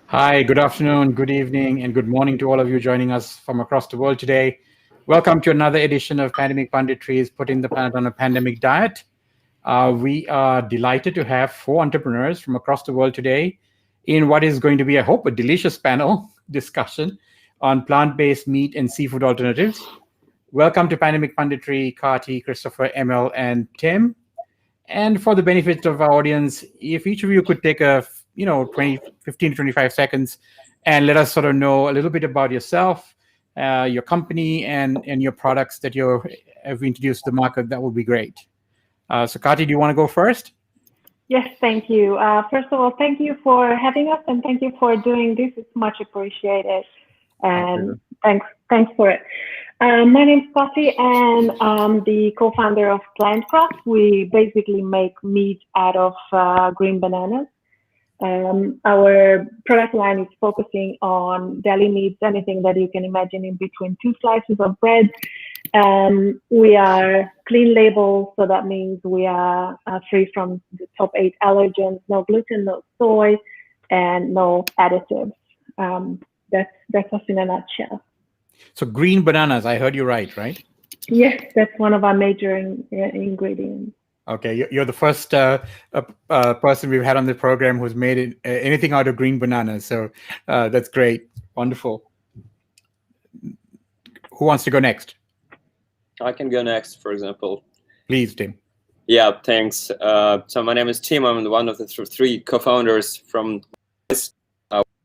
Hi, good afternoon, good evening, and good morning to all of you joining us from across the world today. Welcome to another edition of Pandemic Punditry's Putting the Planet on a Pandemic Diet. We are delighted to have four entrepreneurs from across the world today in what is going to be, I hope, a delicious panel discussion on plant-based meat and seafood alternatives. Welcome to Pandemic Punditry, Kati, Christopher, Emil, and Tim. And for the benefit of our audience, if each of you could take 15 to 25 seconds and let us sort of know a little bit about yourself, your company, and your products that you have introduced to the market, that would be great. So Kati, do you want to go first? Yes, thank you. First of all, thank you for having us and thank you for doing this. It's much appreciated. And thanks for it. My name is Coffee and I'm the co-founder of Plantcraft. We basically make meat out of green bananas. Our product line is focusing on deli meats, anything that you can imagine in between two slices of bread. We are clean label, so that means we are free from the top 8 allergens, no gluten, no soy, and no additives. That's us in a nutshell. So green bananas, I heard you right? Yes, that's one of our major ingredients. Okay, you're the first person we've had on the program who's made anything out of green bananas. So that's great. Wonderful. Who wants to go next? I can go next, for example. Please, Tim. Yeah, thanks. So my name is Tim. I'm one of the three co-founders from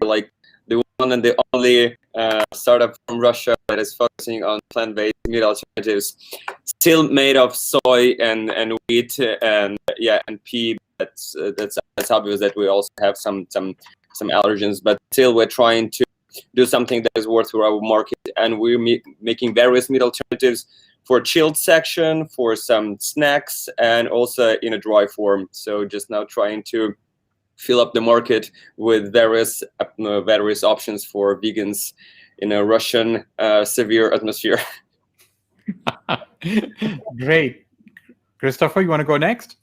like the one and the only startup from Russia that is focusing on plant-based meat alternatives, still made of soy and wheat and pea. That's obvious that we also have some allergens, but still we're trying to do something that is worth for our market, and we're making various meat alternatives for chilled section, for some snacks, and also in a dry form. So just now trying to fill up the market with various options for vegans in a Russian severe atmosphere. Great. Christopher, you want to go next?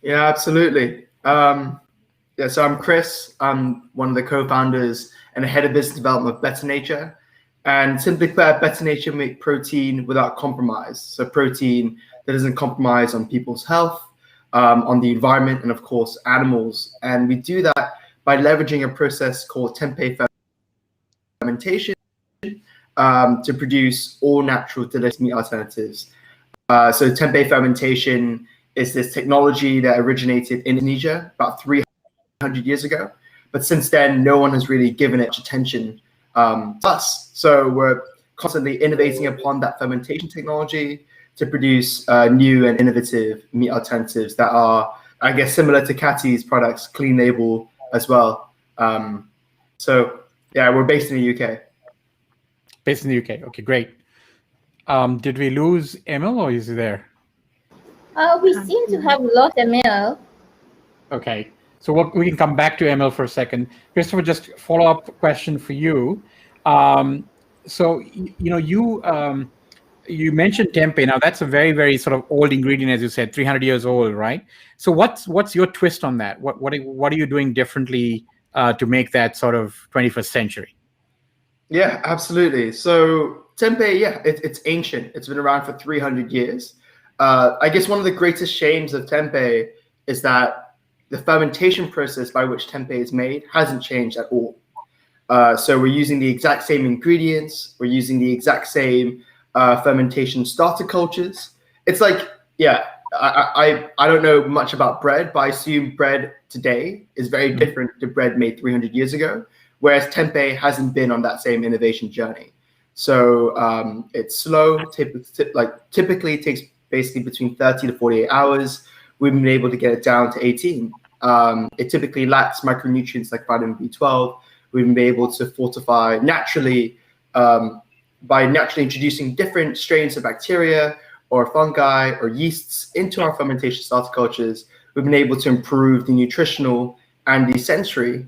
Yeah, absolutely. So I'm Chris. I'm one of the co-founders and the head of business development of Better Nature. And simply put, Better Nature make protein without compromise. So protein that doesn't compromise on people's health, on the environment, and of course, animals. And we do that by leveraging a process called tempeh fermentation to produce all natural delicious meat alternatives. So tempeh fermentation is this technology that originated in Indonesia about 300 years ago. But since then, no one has really given it attention to us. So we're constantly innovating upon that fermentation technology to produce new and innovative meat alternatives that are, I guess, similar to Kati's products, clean label as well. So yeah, we're based in the UK. Based in the UK. Okay, great. Did we lose Emil, or is he there? We seem to have lost Emil. Okay, so we can come back to Emil for a second. Christopher, just follow-up question for you. So you mentioned tempeh. Now that's a very, very sort of old ingredient, as you said, 300 years old, right? So what's your twist on that? What are you doing differently to make that sort of 21st century? Yeah, absolutely. So tempeh, it's ancient. It's been around for 300 years. I guess one of the greatest shames of tempeh is that the fermentation process by which tempeh is made hasn't changed at all. So we're using the exact same ingredients. We're using the exact same fermentation starter cultures. It's like, I don't know much about bread, but I assume bread today is very different to bread made 300 years ago, whereas tempeh hasn't been on that same innovation journey. So it's slow. Typically, it takes basically between 30 to 48 hours. We've been able to get it down to 18. It typically lacks micronutrients like vitamin B12. We've been able to fortify naturally by naturally introducing different strains of bacteria or fungi or yeasts into our fermentation starter cultures. We've been able to improve the nutritional and the sensory,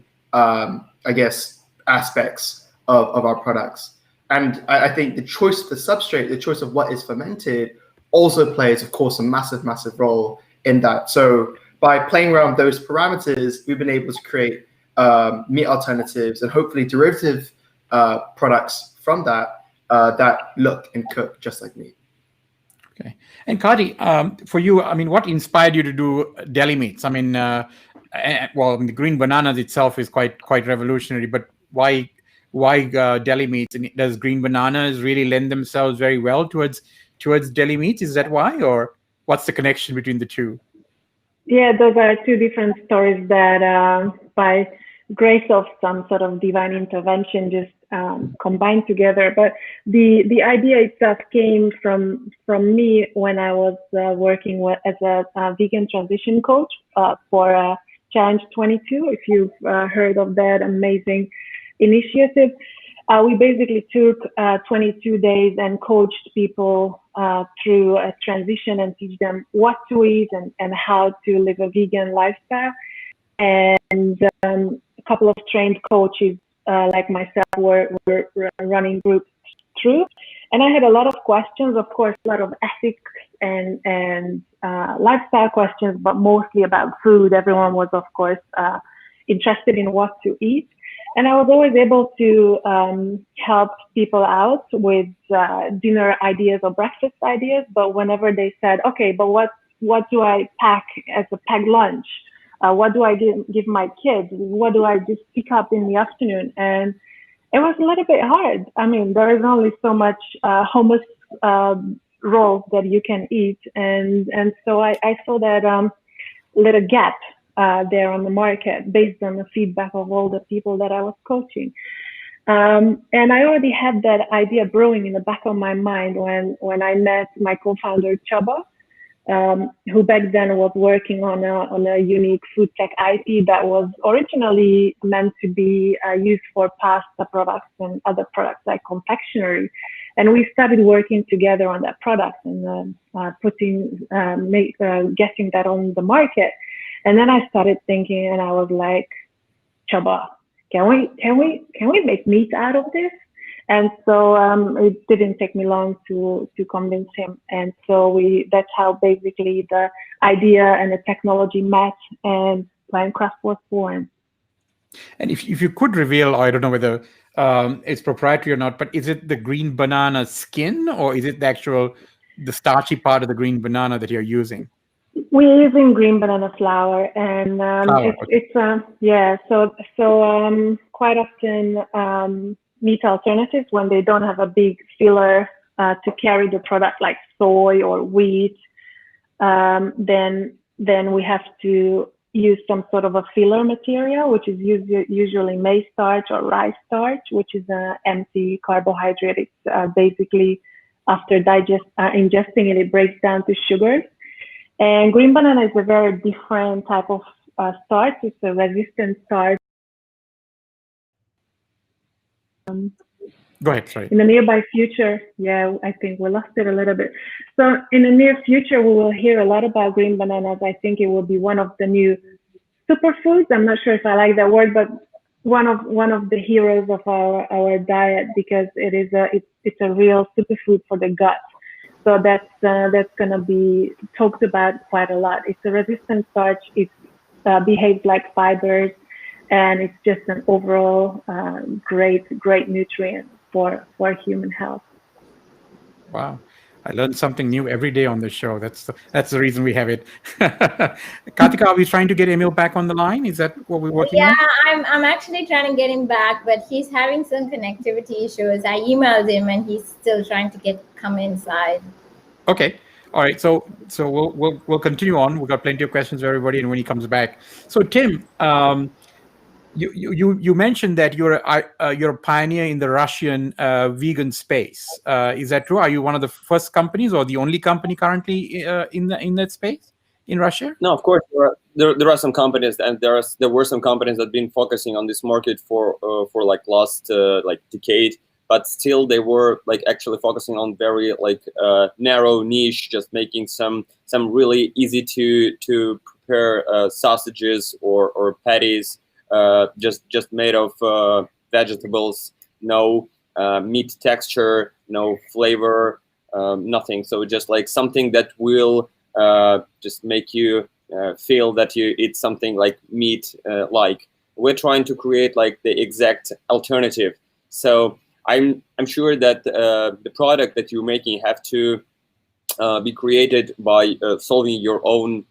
aspects of our products. And I think the choice of the substrate, the choice of what is fermented, also plays, of course, a massive, massive role in that. So by playing around those parameters, we've been able to create meat alternatives, and hopefully derivative products from that that look and cook just like meat. Okay. And Kati, for you, I mean, what inspired you to do deli meats? I mean, well, the green bananas itself is quite revolutionary, but why deli meats? And does green bananas really lend themselves very well towards deli meats? Is that why, or what's the connection between the two? Yeah, those are two different stories that, by grace of some sort of divine intervention, just combined together. But the idea itself came from me when I was working as a vegan transition coach for Challenge 22. If you've heard of that amazing initiative, we basically took 22 days and coached people through a transition and teach them what to eat and how to live a vegan lifestyle. And a couple of trained coaches like myself were running groups through. And I had a lot of questions, of course, a lot of ethics and lifestyle questions, but mostly about food. Everyone was, of course, interested in what to eat. And I was always able to help people out with dinner ideas or breakfast ideas. But whenever they said, okay, but what do I pack as a packed lunch? What do I give my kids? What do I just pick up in the afternoon? And it was a little bit hard. I mean, there is only so much hummus rolls that you can eat. And so I saw that little gap there on the market based on the feedback of all the people that I was coaching. And I already had that idea brewing in the back of my mind when I met my co-founder, Csaba, who back then was working on a unique food tech IP that was originally meant to be used for pasta products and other products like confectionery. And we started working together on that product and getting that on the market. And then I started thinking, and I was like, Csaba, can we make meat out of this? And so it didn't take me long to convince him. And so that's how basically the idea and the technology met and Planecraft was born. And if you could reveal, I don't know whether it's proprietary or not, but is it the green banana skin or is it the starchy part of the green banana that you're using? We're using green banana flour, and So quite often meat alternatives, when they don't have a big filler to carry the product like soy or wheat, then we have to use some sort of a filler material, which is usually maize starch or rice starch, which is an empty carbohydrate. It's basically after ingesting it, it breaks down to sugars. And green banana is a very different type of starch. It's a resistant starch. Go ahead, sorry. In the nearby future, I think we lost it a little bit. So in the near future, we will hear a lot about green bananas. I think it will be one of the new superfoods. I'm not sure if I like that word, but one of the heroes of our diet, because it's a real superfood for the gut. So that's going to be talked about quite a lot. It's a resistant starch. It behaves like fibers, and it's just an overall great nutrient for human health. Wow, I learned something new every day on the show. That's the reason we have it. Kartika, are we trying to get Emil back on the line? Is that what we're working on? Yeah, I'm actually trying to get him back, but he's having some connectivity issues. I emailed him, and he's still trying to come inside. Okay. All right. So we'll continue on. We've got plenty of questions for everybody, and when he comes back. So Tim, you mentioned that you're a pioneer in the Russian vegan space. Is that true? Are you one of the first companies or the only company currently in that space in Russia? No, of course there are some companies, and there were some companies that have been focusing on this market for like last decade. But still, they were like actually focusing on very narrow niche, just making some really easy to prepare sausages or patties, just made of vegetables, no meat texture, no flavor, nothing. So just like something that will just make you feel that you eat something like meat like. we're trying to create like the exact alternative. So I'm sure that the product that you're making have to be created by solving your own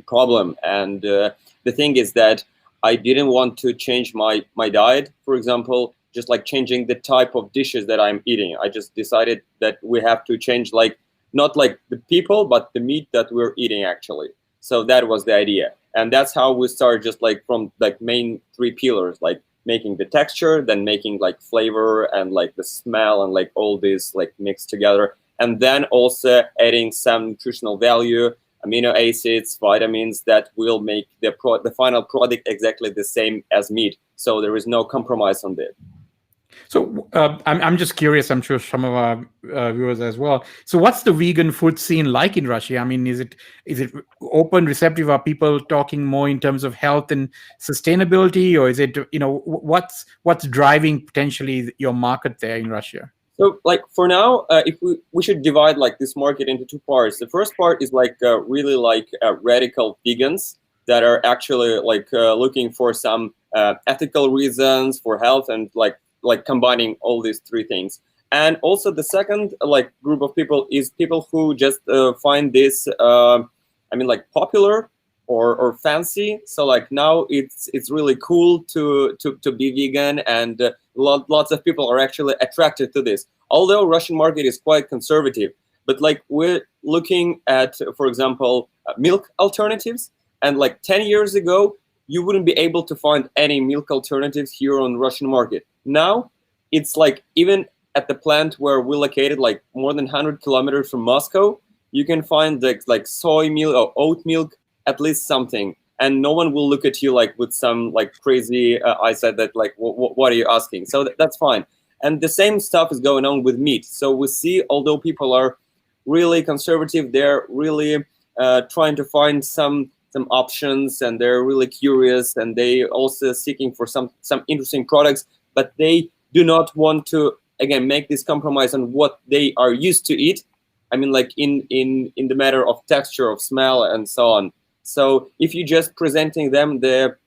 problem. And the thing is that I didn't want to change my diet, for example, just like changing the type of dishes that I'm eating. I just decided that we have to change, like, not like the people, but the meat that we're eating actually. So that was the idea. And that's how we started, just like from like main three pillars, like making the texture, then making like flavor and like the smell and like all this like mixed together. And then also adding some nutritional value, amino acids, vitamins that will make the final product exactly the same as meat. So there is no compromise on that. So I'm just curious. I'm sure some of our viewers as well. So what's the vegan food scene like in Russia? I mean, is it open, receptive? Are people talking more in terms of health and sustainability, or is it, what's driving potentially your market there in Russia? So like for now, if we should divide like this market into two parts. The first part is like really like radical vegans that are actually like looking for some ethical reasons for health and like combining all these three things. And also the second like group of people is people who just find this like popular or fancy. So like now it's really cool to be vegan, and lots of people are actually attracted to this. Although Russian market is quite conservative, but like we're looking at, for example, milk alternatives, and like 10 years ago you wouldn't be able to find any milk alternatives here on Russian market. Now it's like even at the plant where we're located, like more than 100 kilometers from Moscow, you can find like soy milk or oat milk, at least something, and no one will look at you like with some like crazy eyesight that like what are you asking. So that's fine. And the same stuff is going on with meat. So we see, although people are really conservative, they're really trying to find some options, and they're really curious, and they also seeking for some interesting products, but they do not want to again make this compromise on what they are used to eat. I mean, like in the matter of texture, of smell, and so on. So if you're just presenting them their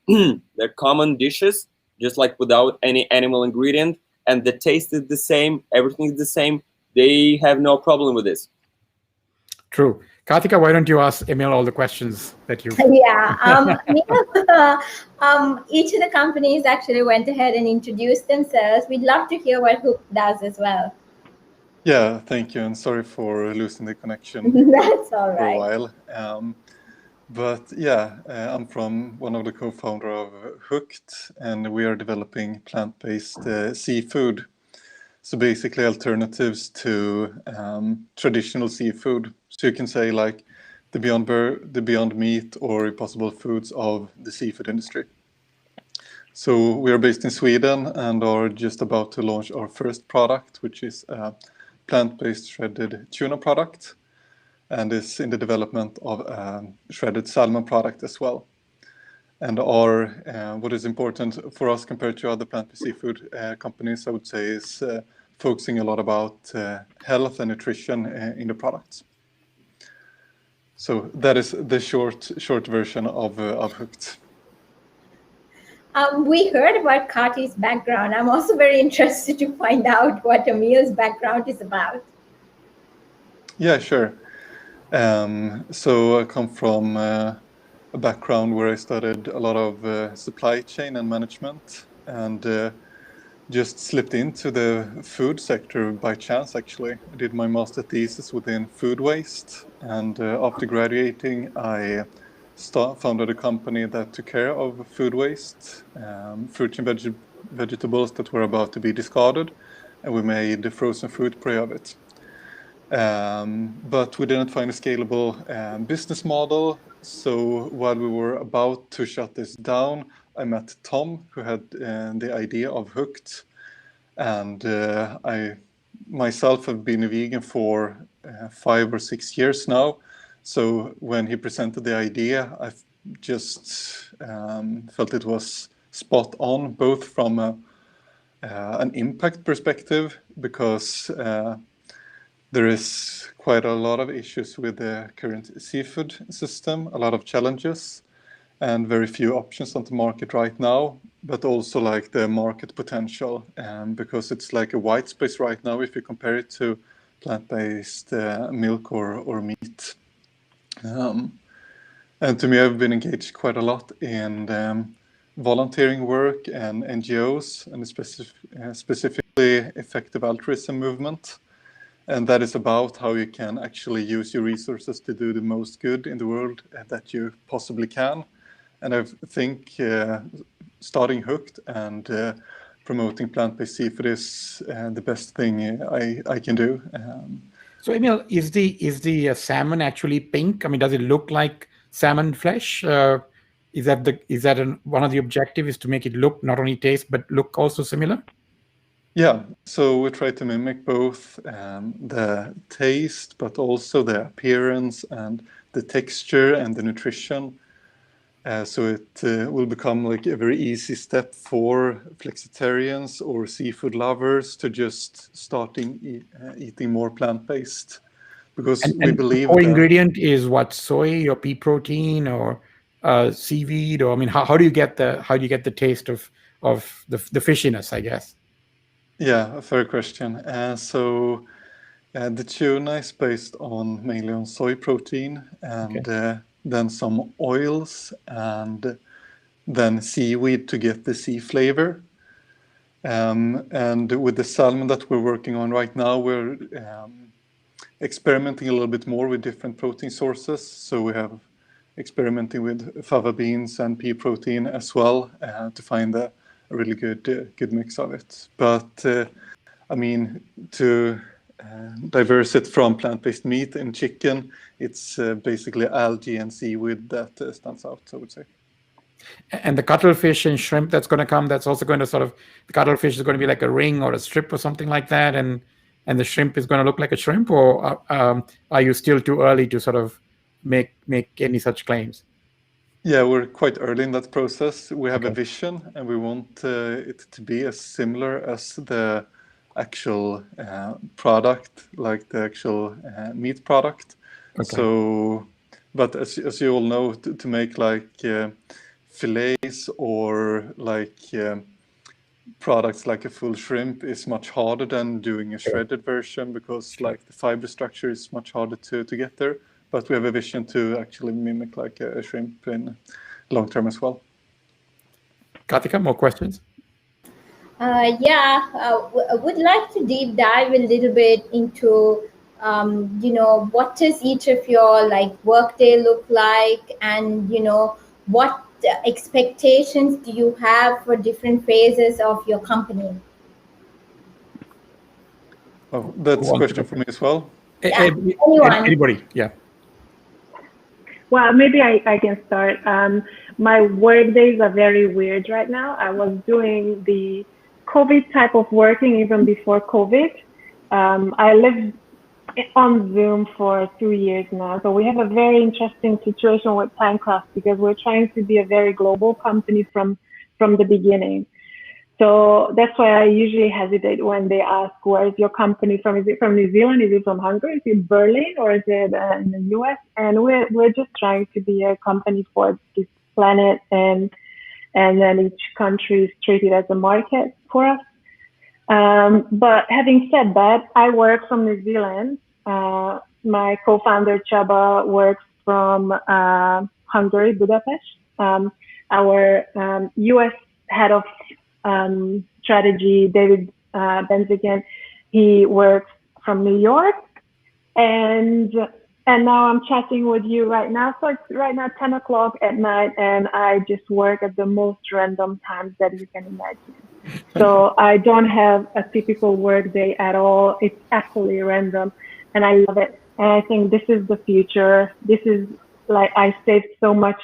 common dishes, just like without any animal ingredient, and the taste is the same, everything is the same, they have no problem with this. True. Kartika, why don't you ask Emil all the questions that you... Yeah. Each of the companies actually went ahead and introduced themselves. We'd love to hear what Hook does as well. Yeah, thank you, and sorry for losing the connection. That's all right. For a while. But yeah, I'm from one of the co-founder of Hooked, and we are developing plant-based seafood. So basically alternatives to traditional seafood. So you can say like the Beyond Meat or Impossible Foods of the seafood industry. So we are based in Sweden and are just about to launch our first product, which is a plant-based shredded tuna product, and is in the development of a shredded salmon product as well. And what is important for us compared to other plant-based seafood companies, I would say, is focusing a lot about health and nutrition in the products. So that is the short version of Hooked. We heard about Kati's background. I'm also very interested to find out what Emil's background is about. Yeah, sure. So I come from a background where I studied a lot of supply chain and management, and just slipped into the food sector by chance, actually. I did my master thesis within food waste, and after graduating, I founded a company that took care of food waste, fruits and vegetables that were about to be discarded, and we made the frozen fruit puree of it. But we didn't find a scalable business model. So while we were about to shut this down, I met Tom, who had the idea of Hooked. And I myself have been a vegan for 5 or 6 years now. So when he presented the idea, I just felt it was spot on, both from an impact perspective, because there is quite a lot of issues with the current seafood system, a lot of challenges. and very few options on the market right now, but also like the market potential, because it's like a white space right now if you compare it to plant-based milk or meat. And to me, I've been engaged quite a lot in volunteering work and NGOs, and specifically effective altruism movement. And that is about how you can actually use your resources to do the most good in the world that you possibly can. And I think starting Hooked and promoting plant-based seafood is the best thing I can do. So, Emil, is the salmon actually pink? I mean, does it look like salmon flesh? Is that one of the objectives, is to make it look, not only taste, but look also similar? Yeah, so we try to mimic both the taste, but also the appearance and the texture and the nutrition. So it will become like a very easy step for flexitarians or seafood lovers to just starting eating more plant-based, because we believe the core ingredient is what, soy or pea protein or seaweed, or I mean, how do you get the taste of the fishiness, I guess? Yeah, a fair question. So the tuna is based mainly on soy protein, and then some oils, and then seaweed to get the sea flavor. And with the salmon that we're working on right now, we're experimenting a little bit more with different protein sources. So we have experimenting with fava beans and pea protein as well to find a really good mix of it. But I mean, to diverse it from plant-based meat and chicken, it's basically algae and seaweed that stands out, I would say. And the cuttlefish and shrimp that's going to come, that's also going to the cuttlefish is going to be like a ring or a strip or something like that, and the shrimp is going to look like a shrimp, or are you still too early to sort of make any such claims? Yeah, we're quite early in that process. We have a vision, and we want it to be as similar as the actual product, like the actual meat product. So, but as you all know, to make like fillets or like products like a full shrimp is much harder than doing a shredded version, because like the fiber structure is much harder to get there. But we have a vision to actually mimic like a shrimp in long term as well. Karthika, more questions? I would like to deep dive a little bit into what does each of your like workday look like, and what expectations do you have for different phases of your company? Oh, that's a question for me as well. Anyone. Anybody, yeah. Well, maybe I can start. My work days are very weird right now. I was doing the COVID type of working even before COVID. I lived on Zoom for 2 years now. So we have a very interesting situation with Planecraft, because we're trying to be a very global company from the beginning. So that's why I usually hesitate when they ask, where is your company from? Is it from New Zealand? Is it from Hungary? Is it Berlin? Or is it in the US? And we're just trying to be a company for this planet, and then each country is treated as a market for us. But having said that, I work from New Zealand. My co-founder Csaba works from Hungary, Budapest. Our US head of strategy, David Benzigan, he works from New York, and now I'm chatting with you right now. So it's right now 10 o'clock at night, and I just work at the most random times that you can imagine. So I don't have a typical work day at all. It's absolutely random, and I love it. And I think this is the future. This is like, I saved so much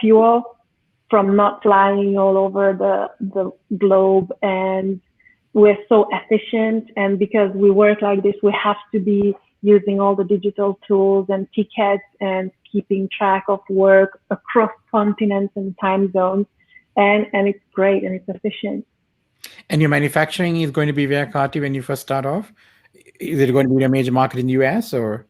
fuel from not flying all over the globe, and we're so efficient. And because we work like this, we have to be using all the digital tools and tickets and keeping track of work across continents and time zones. And it's great, and it's efficient. And your manufacturing is going to be where, Karthi, when you first start off? Is it going to be a major market in the US, or?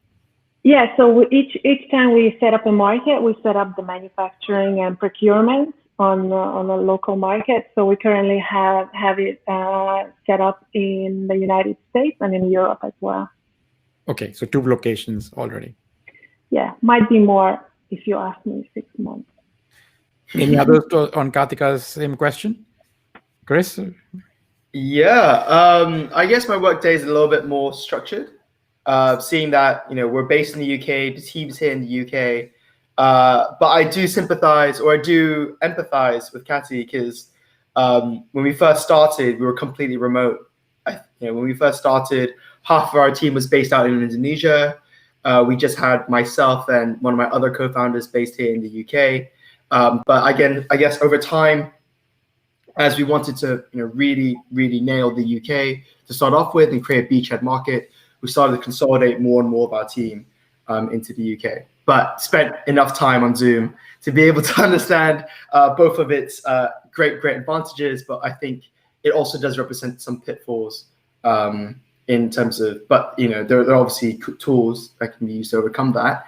Yeah, so each time we set up a market, we set up the manufacturing and procurement on a local market. So we currently have it set up in the United States and in Europe as well. Okay, so 2 locations already. Yeah, might be more if you ask me 6 months. Any others on Kartika's same question? Chris? Yeah, I guess my work day is a little bit more structured. Seeing that we're based in the UK, the team's here in the UK, but I do sympathize or I do empathize with Kati because when we first started, we were completely remote. When we first started, half of our team was based out in Indonesia. We just had myself and one of my other co-founders based here in the UK. But again, I guess over time, as we wanted to really nail the UK to start off with and create a beachhead market, we started to consolidate more and more of our team into the UK. But spent enough time on Zoom to be able to understand both of its great advantages. But I think it also does represent some pitfalls in terms of. But there are obviously tools that can be used to overcome that.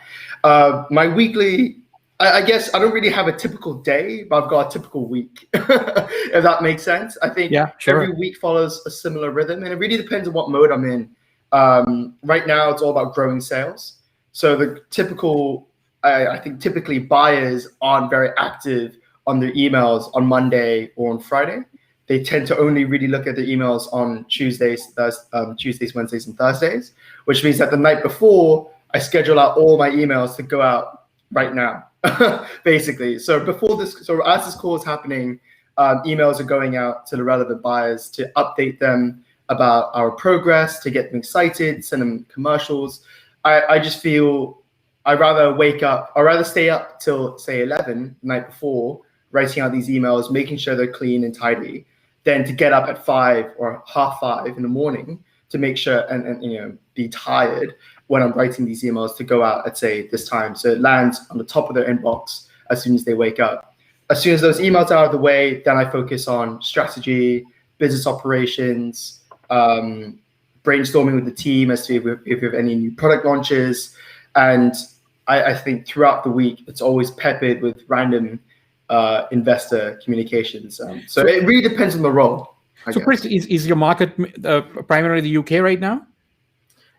My weekly. I guess I don't really have a typical day, but I've got a typical week, if that makes sense. I think every week follows a similar rhythm, and it really depends on what mode I'm in. Right now, it's all about growing sales. So the typical, I think typically buyers aren't very active on their emails on Monday or on Friday. They tend to only really look at their emails on Tuesdays, Wednesdays, and Thursdays, which means that the night before, I schedule out all my emails to go out right now. Basically, so as this call is happening, emails are going out to the relevant buyers to update them about our progress, to get them excited, send them commercials. I just feel I'd rather stay up till say 11 the night before, writing out these emails, making sure they're clean and tidy, than to get up at 5 or half 5 in the morning to make sure and be tired when I'm writing these emails to go out at say this time. So it lands on the top of their inbox as soon as they wake up. As soon as those emails are out of the way, then I focus on strategy, business operations, brainstorming with the team as to if we have any new product launches. And I think throughout the week, it's always peppered with random investor communications. So it really depends on the role. So Chris, is your market primarily the UK right now?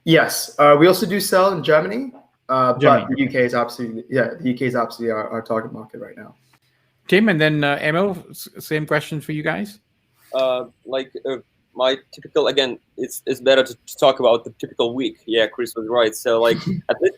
Yes, we also do sell in Germany, but the UK is absolutely our target market right now. Tim, and then Emil, same question for you guys. My typical, again, it's better to talk about the typical week. Yeah, Chris was right. So like at least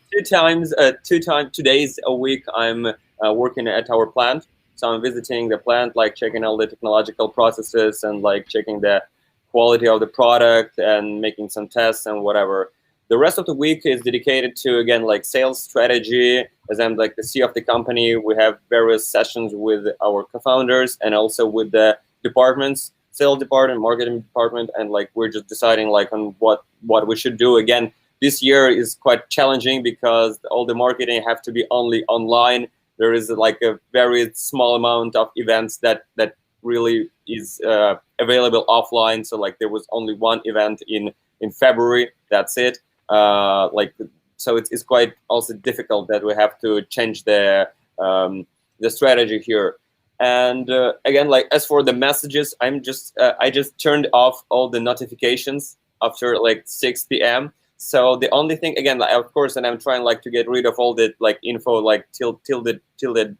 2 days a week, I'm working at our plant. So I'm visiting the plant, like checking all the technological processes and like checking the quality of the product and making some tests and whatever. The rest of the week is dedicated to, again, like sales strategy. As I'm like the CEO of the company, we have various sessions with our co-founders and also with the departments, sales department, marketing department, and like we're just deciding like on what we should do. Again, this year is quite challenging because all the marketing have to be only online. There is like a very small amount of events that really is available offline. So like there was only one event in February. That's it. So it's quite also difficult that we have to change the strategy here. And again, like as for the messages, I just turned off all the notifications after like 6 p.m. So the only thing, again, like, of course, and I'm trying like to get rid of all the like info like till the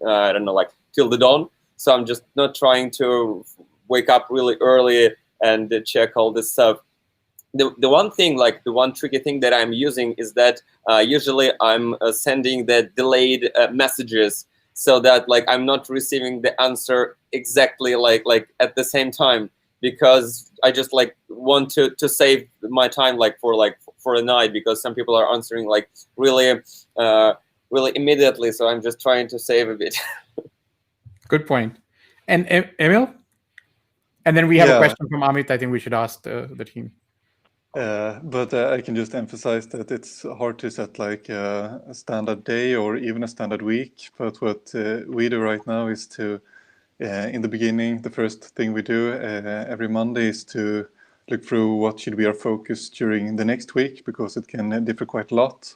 I don't know, like till the dawn. So I'm just not trying to wake up really early and check all this stuff. The one thing, like the one tricky thing that I'm using is that usually I'm sending the delayed messages so that like I'm not receiving the answer exactly like at the same time, because I just like want to save my time like for a night, because some people are answering like really immediately. So I'm just trying to save a bit. Good point. And Emil? And then we have a question from Amit. I think we should ask the team. But I can just emphasize that it's hard to set like a standard day or even a standard week. But what we do right now is to, in the beginning, the first thing we do every Monday is to look through what should be our focus during the next week, because it can differ quite a lot.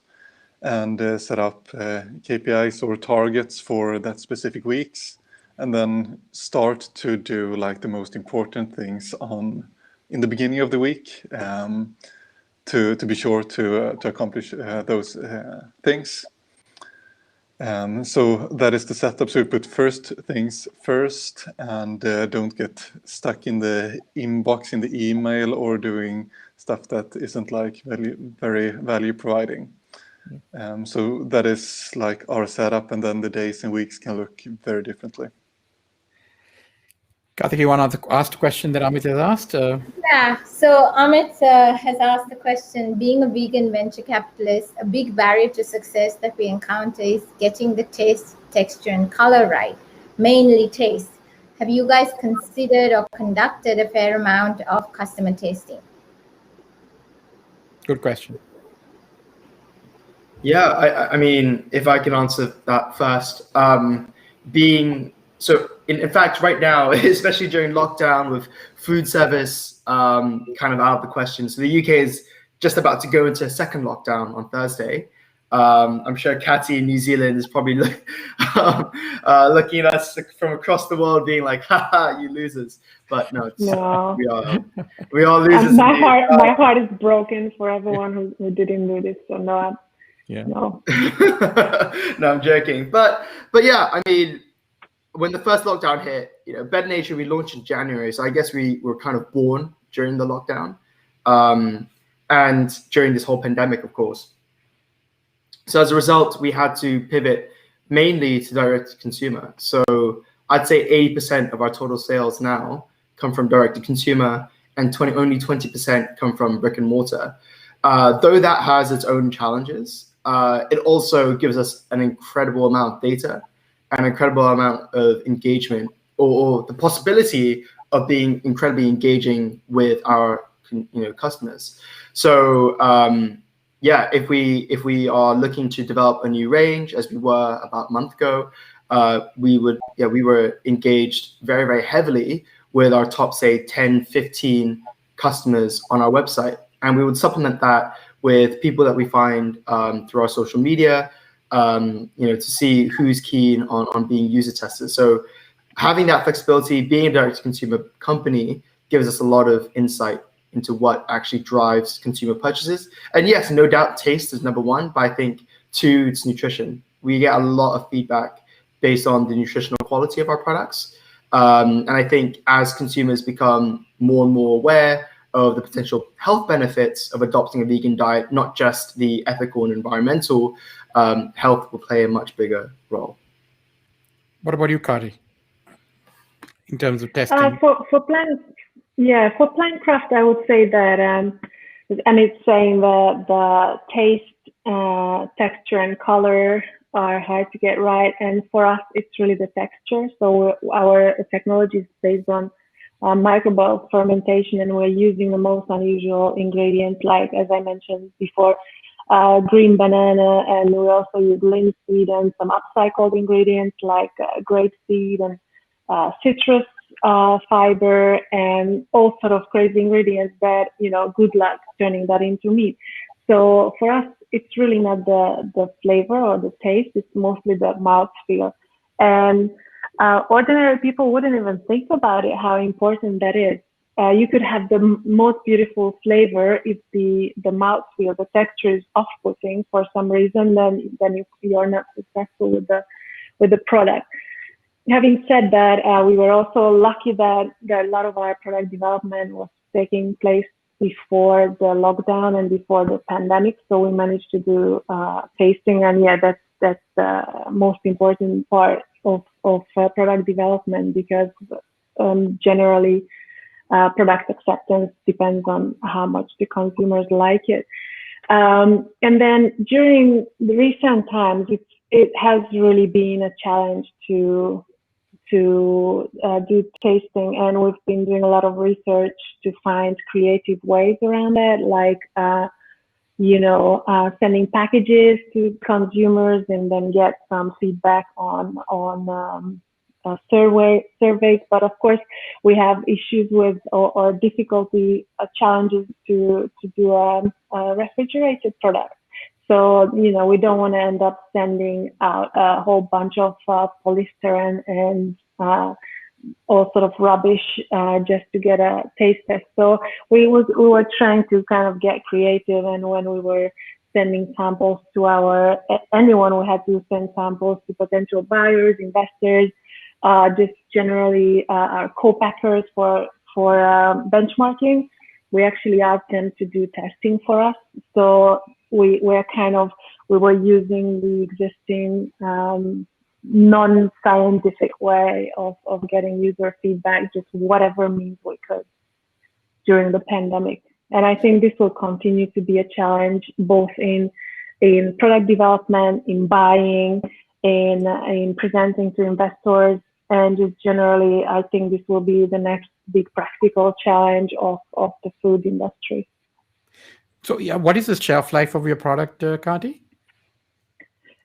and set up KPIs or targets for that specific weeks, and then start to do like the most important things in the beginning of the week to be sure to accomplish those things. So that is the setup. So we put first things first, and don't get stuck in the inbox in the email or doing stuff that isn't like very value providing. So that is like our setup, and then the days and weeks can look very differently. Karthik, you want to ask the question that Amit has asked? Yeah, so Amit has asked the question, being a vegan venture capitalist, a big barrier to success that we encounter is getting the taste, texture, and color right, mainly taste. Have you guys considered or conducted a fair amount of customer tasting? Good question. Yeah, I mean, if I can answer that first, in fact, right now, especially during lockdown with food service kind of out of the question. So the UK is just about to go into a second lockdown on Thursday. I'm sure Catty in New Zealand is probably looking at us from across the world, being like, "Haha, you losers!" But no, we are losers. My heart is broken for everyone who didn't do this. So no. Yeah. No. No, I'm joking. But yeah, I mean, when the first lockdown hit, Bed Nation, we launched in January, so I guess we were kind of born during the lockdown, and during this whole pandemic, of course. So as a result, we had to pivot mainly to direct to consumer. So I'd say 80% of our total sales now come from direct to consumer, and only 20% come from brick and mortar. Though that has its own challenges, it also gives us an incredible amount of data, an incredible amount of engagement, or the possibility of being incredibly engaging with our customers. So yeah, if we are looking to develop a new range, as we were about a month ago, we were engaged very, very heavily with our top, say, 10, 15 customers on our website. And we would supplement that with people that we find through our social media, to see who's keen on being user tested. So having that flexibility, being a direct-to-consumer company, gives us a lot of insight into what actually drives consumer purchases. And yes, no doubt taste is number one, but I think two, it's nutrition. We get a lot of feedback based on the nutritional quality of our products. And I think as consumers become more and more aware of the potential health benefits of adopting a vegan diet, not just the ethical and environmental, health will play a much bigger role. What about you, Kari? In terms of testing? For plant craft, I would say that, and it's saying that the taste, texture, and color are hard to get right. And for us, it's really the texture. So our technology is based on microbial fermentation, and we're using the most unusual ingredients, like, as I mentioned before, green banana, and we also use linseed and some upcycled ingredients like grapeseed and citrus fiber, and all sort of crazy ingredients that, good luck turning that into meat. So for us, it's really not the flavor or the taste, it's mostly the mouthfeel. And ordinary people wouldn't even think about it, how important that is. You could have the most beautiful flavor if the mouthfeel, the texture is off-putting for some reason, then you're not successful with the product. Having said that, we were also lucky that a lot of our product development was taking place before the lockdown and before the pandemic, so we managed to do tasting, and yeah, that's the most important part of product development, because generally product acceptance depends on how much the consumers like it. And then during the recent times, it has really been a challenge to do tasting, and we've been doing a lot of research to find creative ways around that, like sending packages to consumers and then get some feedback on surveys. But of course, we have issues with or difficulty challenges to do a refrigerated product. So, we don't want to end up sending out a whole bunch of polyester and all sort of rubbish just to get a taste test. So we were trying to kind of get creative, and when we were sending samples to anyone who had to send samples to potential buyers, investors, just generally our co-packers for benchmarking, we actually asked them to do testing for us. So we were using the existing non-scientific way of getting user feedback, just whatever means we could during the pandemic. And I think this will continue to be a challenge, both in product development, in buying, in presenting to investors, and just generally, I think this will be the next big practical challenge of the food industry. So yeah, what is the shelf life of your product, Kati?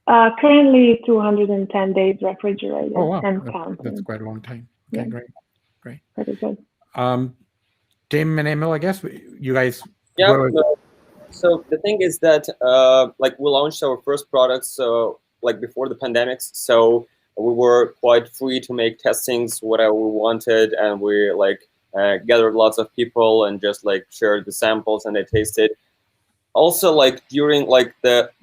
Currently 210 days refrigerated. Oh, wow. And counting. That's quite a long time. Okay, Yeah. Great. Pretty good. Tim and Emil, I guess you guys. Yeah. So the thing is that like we launched our first products like before the pandemic, so we were quite free to make testings whatever we wanted, and we like gathered lots of people and just like shared the samples and they tasted. Also, like during like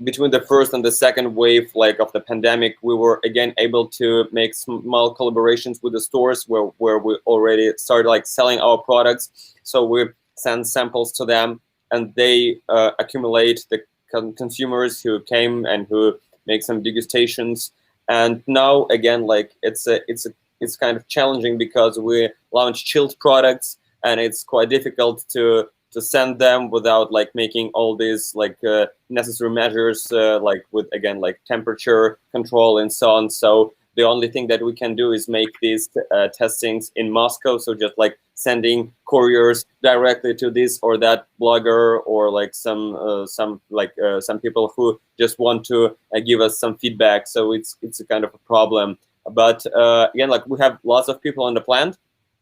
between the first and the second wave like of the pandemic, we were again able to make small collaborations with the stores where we already started like selling our products. So we send samples to them, and they accumulate the consumers who came and who make some degustations. And now again, like it's kind of challenging because we launch chilled products, and it's quite difficult to send them without like making all these like necessary measures like with again like temperature control and so on. So the only thing that we can do is make these testings in Moscow. So just like sending couriers directly to this or that blogger, or like some people who just want to give us some feedback. So it's a kind of a problem. But again, like we have lots of people on the plant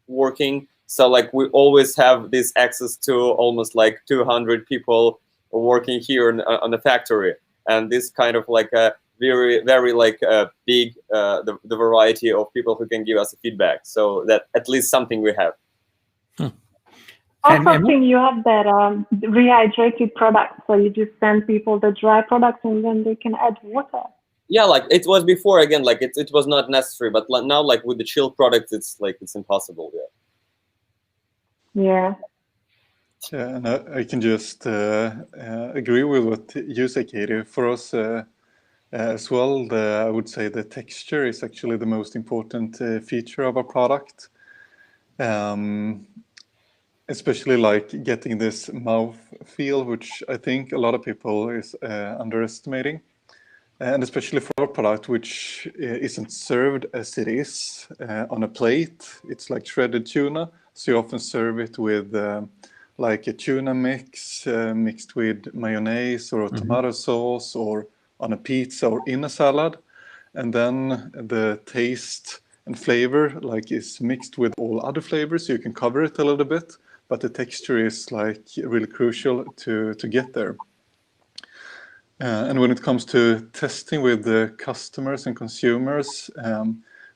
working. So like we always have this access to almost like 200 people working here on the factory, and this kind of like a very like big the variety of people who can give us feedback. So that at least something we have. Also, think you have that rehydrated product, so you just send people the dry products and then they can add water. Yeah, like it was before. Again, like it was not necessary, but now like with the chilled products, it's like it's impossible. Yeah. Yeah, and I can just agree with what you say, Katie. For us as well, I would say the texture is actually the most important feature of our product. Especially like getting this mouth feel, which I think a lot of people is underestimating. And especially for our product, which isn't served as it is on a plate. It's like shredded tuna. So you often serve it with like a tuna mix mixed with mayonnaise or a tomato sauce, or on a pizza or in a salad. And then the taste and flavor like is mixed with all other flavors. So you can cover it a little bit, but the texture is like really crucial to get there. And when it comes to testing with the customers and consumers,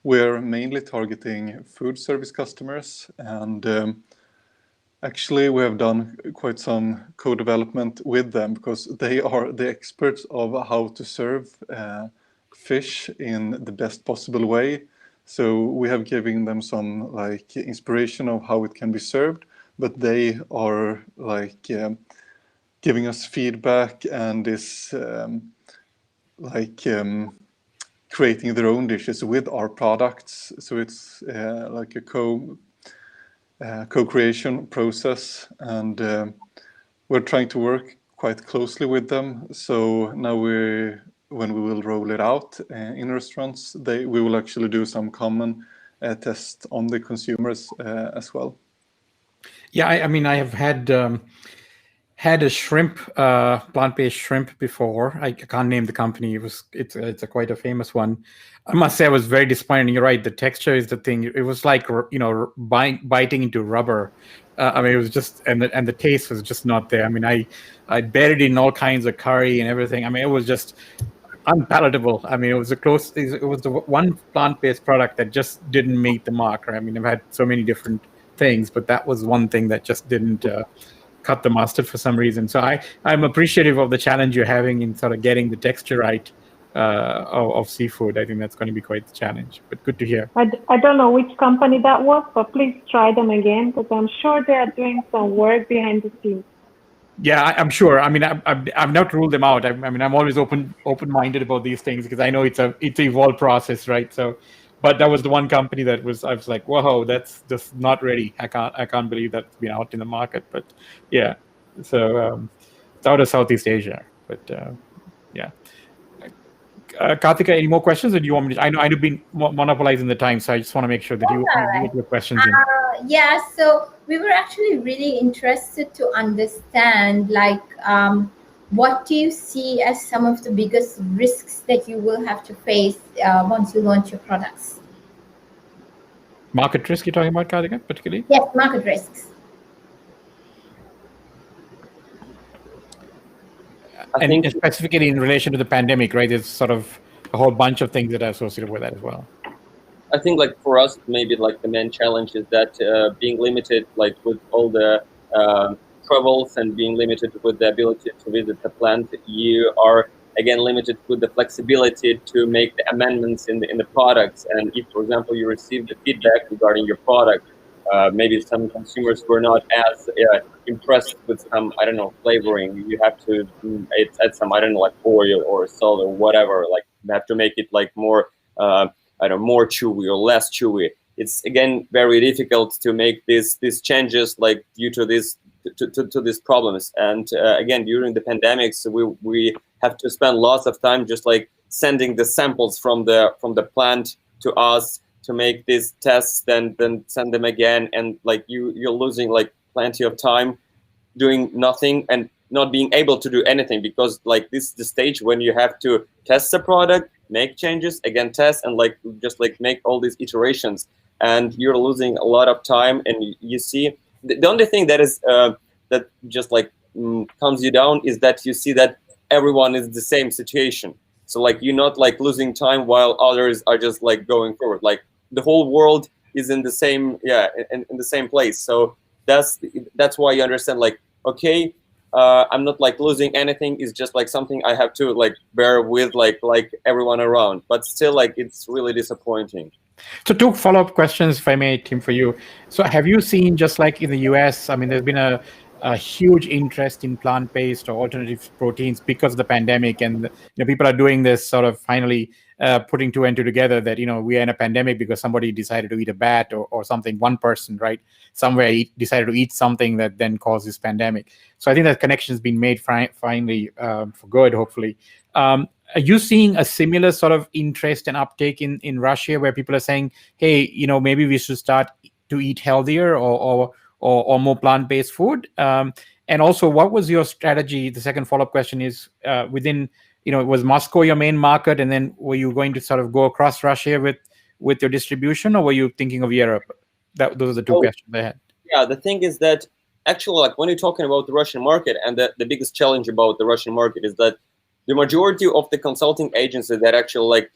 we're mainly targeting food service customers. And actually, we have done quite some co-development with them, because they are the experts of how to serve fish in the best possible way. So we have given them some like inspiration of how it can be served, but they are like giving us feedback and is creating their own dishes with our products. So it's like a co-creation process, and we're trying to work quite closely with them. So now when we will roll it out in restaurants, we will actually do some common tests on the consumers as well. Yeah, I mean, I have had a shrimp, plant-based shrimp before. I can't name the company. It's a quite a famous one. I must say I was very disappointed. You're right. The texture is the thing. It was like, biting into rubber. I mean, it was just, and the taste was just not there. I mean, I buried it in all kinds of curry and everything. I mean, it was just unpalatable. I mean, it was it was the one plant-based product that just didn't meet the mark. Right? I mean, I've had so many different things, but that was one thing that just didn't cut the mustard for some reason. So I'm appreciative of the challenge you're having in sort of getting the texture right of seafood. I think that's going to be quite the challenge, but good to hear. I don't know which company that was, but please try them again, because I'm sure they are doing some work behind the scenes. Yeah, I'm sure. I mean, I've not ruled them out. I mean, I'm always open-minded about these things because I know it's an evolved process, right? So, but that was the one company that I was like, whoa, that's just not ready. I can't believe that's been out in the market. But yeah, so it's out of Southeast Asia. But yeah. Karthika, any more questions, or do you want me to? I know I've been monopolizing the time, so I just want to make sure that you get your questions in. Yeah, so we were actually really interested to understand, like, what do you see as some of the biggest risks that you will have to face once you launch your products? Market risk you're talking about, Karthika, particularly? Yes, market risks. And specifically in relation to the pandemic, right? There's sort of a whole bunch of things that are associated with that as well. I think like for us, maybe like the main challenge is that being limited, like with all the travels and being limited with the ability to visit the plant, you are again limited with the flexibility to make the amendments in the products. And if, for example, you receive the feedback regarding your product, maybe some consumers were not as impressed with some, I don't know, flavoring. You have to add some, I don't know, like oil or salt or whatever. Like you have to make it like more, more chewy or less chewy. It's again very difficult to make these changes like due to this to these problems. And again, during the pandemics, we have to spend lots of time just like sending the samples from the plant to us to make these tests, then send them again, and like you're losing like plenty of time doing nothing and not being able to do anything, because like this is the stage when you have to test the product, make changes, again test, and like just like make all these iterations, and you're losing a lot of time. And you see the only thing that is that just like calms you down is that you see that everyone is the same situation. So like you're not like losing time while others are just like going forward. Like the whole world is in the same in the same place. So that's why you understand like, okay, I'm not like losing anything. It's just like something I have to like bear with like everyone around. But still, like it's really disappointing. So 2 follow-up questions, if I may, Tim, for you. So have you seen, just like in the US, I mean, there's been a huge interest in plant-based or alternative proteins because of the pandemic, and people are doing this sort of finally putting 2 and 2 together, that we are in a pandemic because somebody decided to eat a bat or something, one person right somewhere decided to eat something that then caused this pandemic. So I think that connection has been made finally for good, hopefully. Are you seeing a similar sort of interest and uptake in Russia, where people are saying, hey, maybe we should start to eat healthier or more plant-based food? And also, what was your strategy? The second follow-up question is within, was Moscow your main market, and then were you going to sort of go across Russia with your distribution, or were you thinking of Europe? Those are the 2 questions I had. Yeah, the thing is that actually, like when you're talking about the Russian market, and the biggest challenge about the Russian market is that the majority of the consulting agencies that actually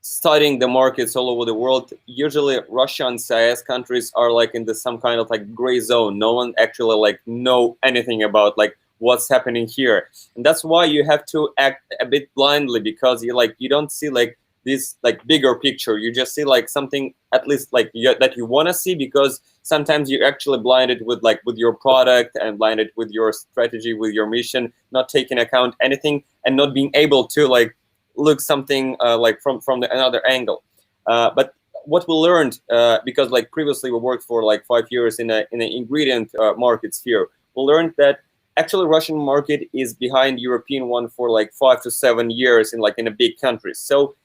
studying the markets all over the world, usually Russia and CIS countries are like in some kind of like gray zone. No one actually like know anything about like what's happening here, and that's why you have to act a bit blindly, because you don't see like this like bigger picture. You just see like something at least like that you want to see, because sometimes you're actually blinded with your product and blinded with your strategy, with your mission, not taking account anything and not being able to like look something like from another angle. But what we learned, because like previously we worked for like 5 years in an ingredient market sphere, we learned that actually Russian market is behind European one for like 5 to 7 years in a big countries. So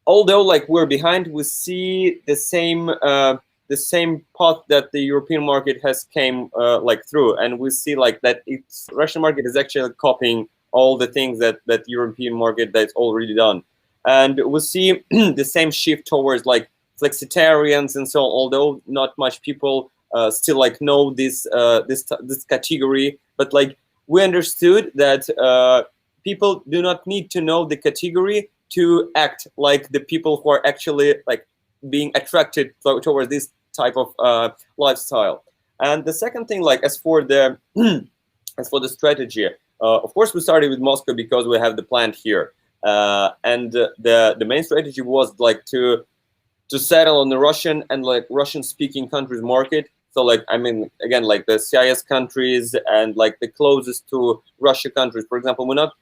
although like we're behind, we see the same the same path that the European market has came like through, and we see like that it's Russian market is actually copying all the things that European market that's already done, and we see the same shift towards like flexitarians and so on, although not much people still like know this this category, but like we understood that people do not need to know the category to act like the people who are actually like being attracted towards this type of lifestyle. And the second thing, like as for the as for the strategy, of course we started with Moscow because we have the plant here, and the main strategy was like to settle on the Russian and like Russian speaking countries market. So like, I mean, again, like the CIS countries and like the closest to Russia countries. For example, we're not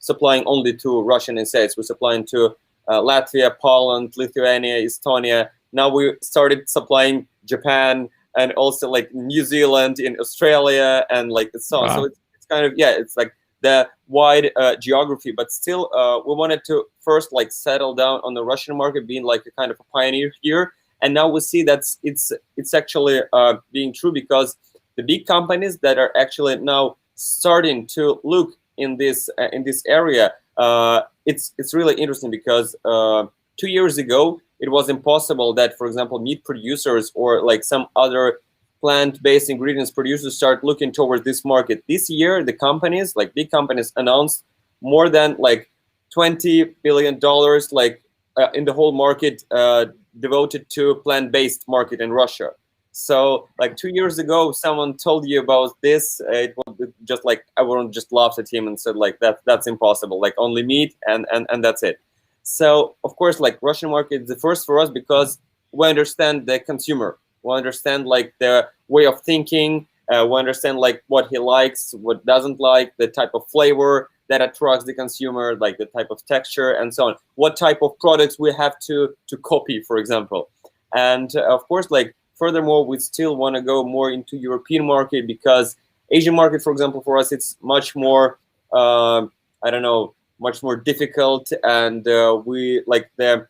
supplying only to Russian and CIS, we're supplying to Latvia, Poland, Lithuania, Estonia. Now we started supplying Japan and also like New Zealand, in Australia, and like so on. Wow. So it's kind of, yeah, it's like the wide geography, but still we wanted to first like settle down on the Russian market, being like a kind of a pioneer here. And now we see that it's actually being true, because the big companies that are actually now starting to look in this area, it's really interesting, because 2 years ago it was impossible that, for example, meat producers or like some other plant-based ingredients producers start looking towards this market. This year, the companies, like big companies, announced more than like $20 billion like in the whole market devoted to plant-based market in Russia. So like 2 years ago, someone told you about this, it was just like everyone just laughed at him and said like that's impossible, like only meat and that's it. So of course, like Russian market is the first for us, because we understand the consumer, we understand like the way of thinking, we understand like what he likes, what doesn't like, the type of flavor that attracts the consumer, like the type of texture and so on, what type of products we have to copy, for example. And of course, like furthermore, we still want to go more into European market, because Asian market, for example, for us, it's much more, I don't know, much more difficult, and we like the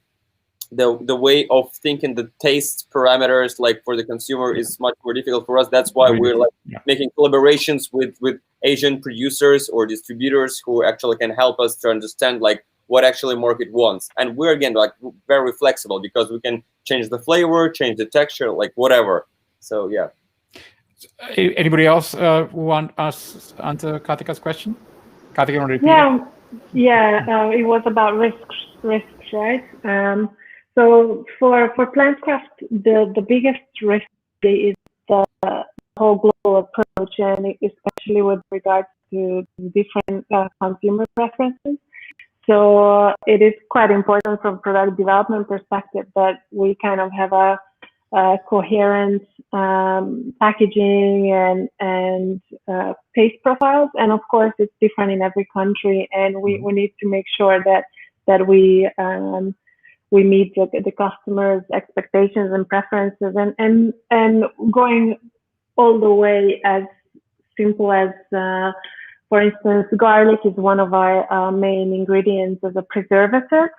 way of thinking, the taste parameters, like for the consumer, is much more difficult for us. That's why we're like making collaborations with Asian producers or distributors who actually can help us to understand like what actually market wants. And we're again like very flexible, because we can change the flavor, change the texture, like whatever. So yeah. Anybody else who want us to answer Kartika's question? Kartika, want to repeat it? Yeah, it was about risks, right? So for Plantcraft, the biggest risk is the whole global approach, and especially with regards to different consumer preferences. So it is quite important from product development perspective that we kind of have a coherent packaging and taste profiles, and of course it's different in every country, and we need to make sure that we meet the customers' expectations and preferences, and going all the way as simple as for instance, garlic is one of our main ingredients as a preservative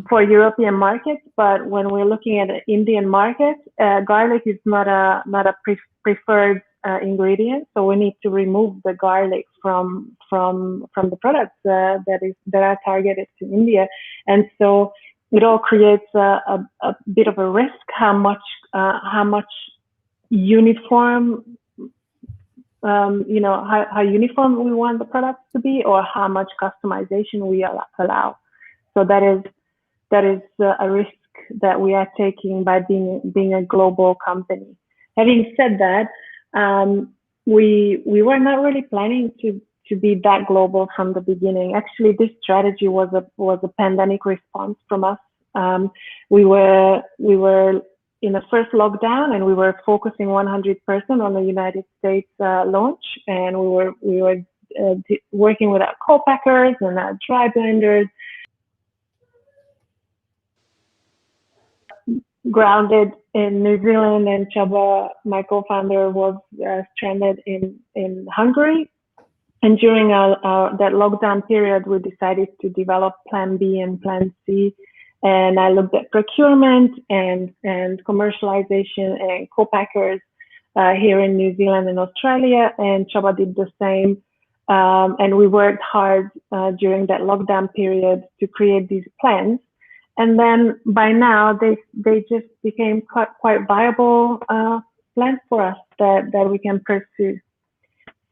for European markets. But when we're looking at the Indian market, garlic is not a preferred ingredient. So we need to remove the garlic from the products that are targeted to India. And so it all creates a bit of a risk how much uniform. How uniform we want the products to be, or how much customization we allow. So that is a risk that we are taking by being a global company. Having said that, we were not really planning to be that global from the beginning. Actually, this strategy was a pandemic response from us. We were in the first lockdown, and we were focusing 100% on the United States launch, and we were working with our co-packers and our dry blenders, grounded in New Zealand, and Csaba, my co-founder, was stranded in Hungary. And during that lockdown period, we decided to develop Plan B and Plan C, And I looked at procurement and commercialization and co-packers here in New Zealand and Australia, and Chaba did the same. And we worked hard during that lockdown period to create these plans. And then by now, they just became quite viable plans for us that we can pursue.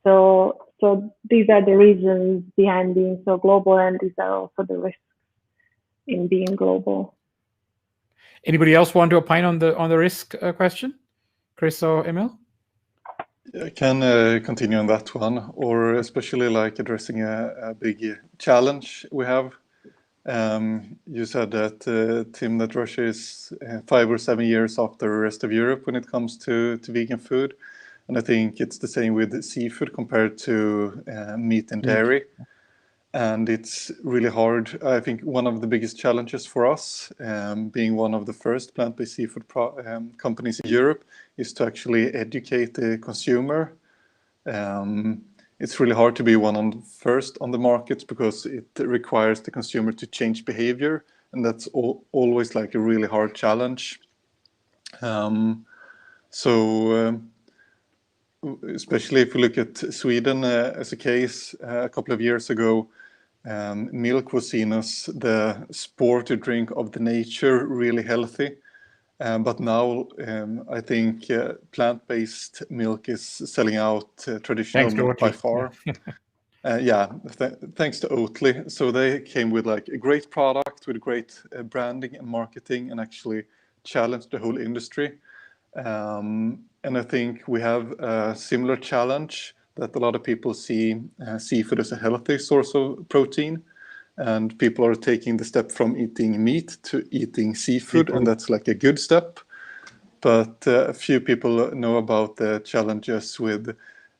So these are the reasons behind being so global, and these are also the risks in being global. Anybody else want to opine on the risk question, Chris or Emil? I can continue on that one, or especially like addressing a big challenge we have. You said that, Tim, that Russia is 5 or 7 years after the rest of Europe when it comes to vegan food. And I think it's the same with seafood compared to meat and dairy. And it's really hard. I think one of the biggest challenges for us, being one of the first plant-based seafood companies in Europe, is to actually educate the consumer. It's really hard to be first on the market because it requires the consumer to change behavior, and that's always like a really hard challenge. Especially if we look at Sweden as a case, a couple of years ago, milk was seen as the sporty drink of the nature, really healthy. But now I think plant-based milk is selling out traditional milk by far. Thanks to Oatly. So they came with like a great product with great branding and marketing, and actually challenged the whole industry. And I think we have a similar challenge that a lot of people see seafood as a healthy source of protein. And people are taking the step from eating meat to eating seafood, and that's like a good step. But a few people know about the challenges with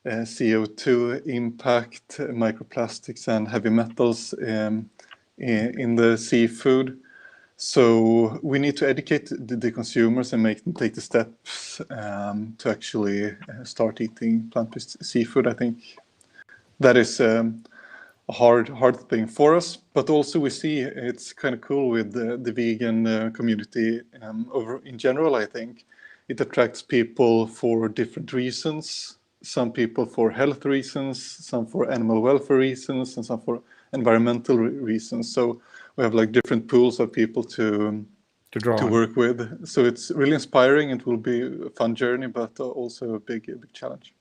CO2 impact, microplastics, and heavy metals in the seafood. So we need to educate the consumers and make them take the steps to actually start eating plant-based seafood. I think that is a hard thing for us, but also we see it's kind of cool with the vegan community over in general. I think it attracts people for different reasons. Some people for health reasons, some for animal welfare reasons, and some for environmental reasons. So we have like different pools of people to work with. So it's really inspiring. It will be a fun journey, but also a big challenge.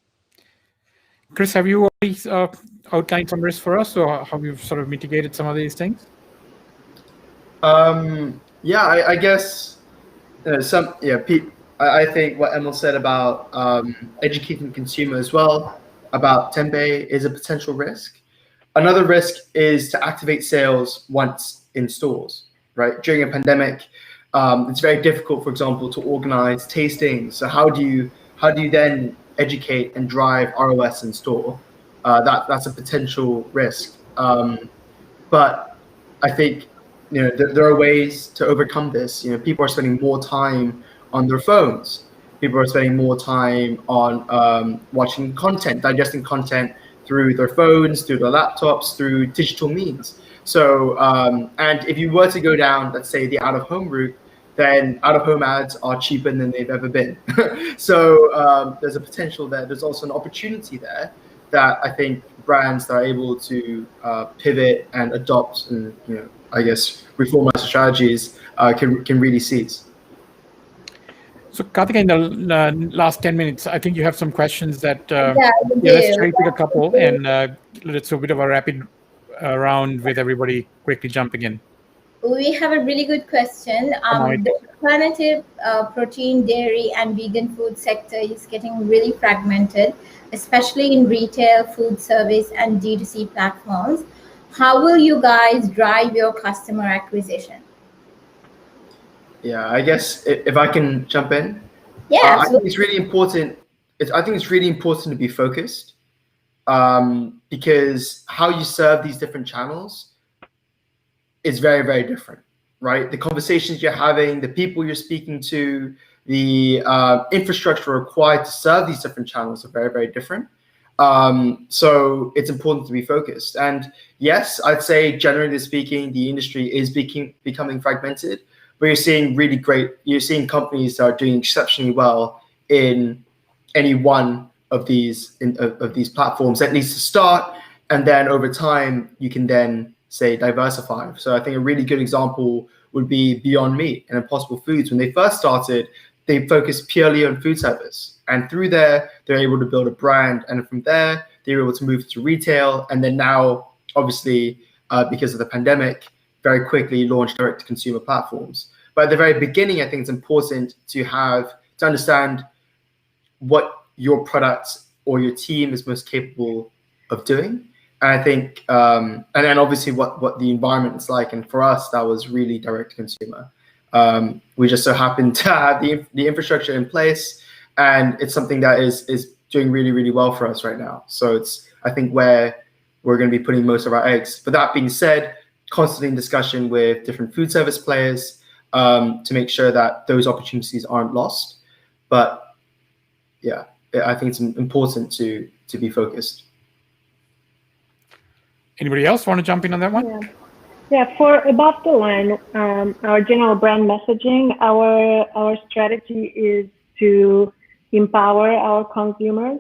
Chris, have you already outlined some risks for us, or have you sort of mitigated some of these things? I guess I think what Emil said about educating the consumer as well about tempeh is a potential risk. Another risk is to activate sales once in stores, right? During a pandemic, it's very difficult, for example, to organize tastings. So how do you then educate and drive ROS in store? That's a potential risk. But I think there are ways to overcome this. People are spending more time on their phones. People are spending more time on watching content, digesting content through their phones, through their laptops, through digital means. So, and if you were to go down, let's say, the out-of-home route, then out-of-home ads are cheaper than they've ever been. So there's a potential there. There's also an opportunity there that I think brands that are able to pivot and adopt and I guess reform strategies can really seize. So Karthika, in the last 10 minutes, I think you have some questions that let's try to pick a couple and let's do a bit of a rapid round with everybody quickly jumping in. We have a really good question. The alternative protein, dairy, and vegan food sector is getting really fragmented, especially in retail, food service, and D2C platforms. How will you guys drive your customer acquisition? Yeah, I guess if I can jump in. Yeah, I think it's really important. I think it's really important to be focused because how you serve these different channels is very, very different, right? The conversations you're having, the people you're speaking to, the infrastructure required to serve these different channels are very, very different. So it's important to be focused. And yes, I'd say generally speaking, the industry is becoming fragmented, but you're seeing companies that are doing exceptionally well in any one of these platforms, at least to start, and then over time you can then say diversify. So I think a really good example would be Beyond Meat and Impossible Foods. When they first started, they focused purely on food service, and through there they're able to build a brand, and from there they're able to move to retail, and then now obviously because of the pandemic very quickly launched direct to consumer platforms. But at the very beginning, I think it's important to understand what your product or your team is most capable of doing. And I think, and then obviously what the environment is like. And for us, that was really direct to consumer. We just so happened to have the infrastructure in place, and it's something that is doing really, really well for us right now. So it's, I think, where we're going to be putting most of our eggs. But that being said, constantly in discussion with different food service players to make sure that those opportunities aren't lost. But yeah, I think it's important to be focused. Anybody else want to jump in on that one? Yeah, for above the line, our general brand messaging, our strategy is to empower our consumers.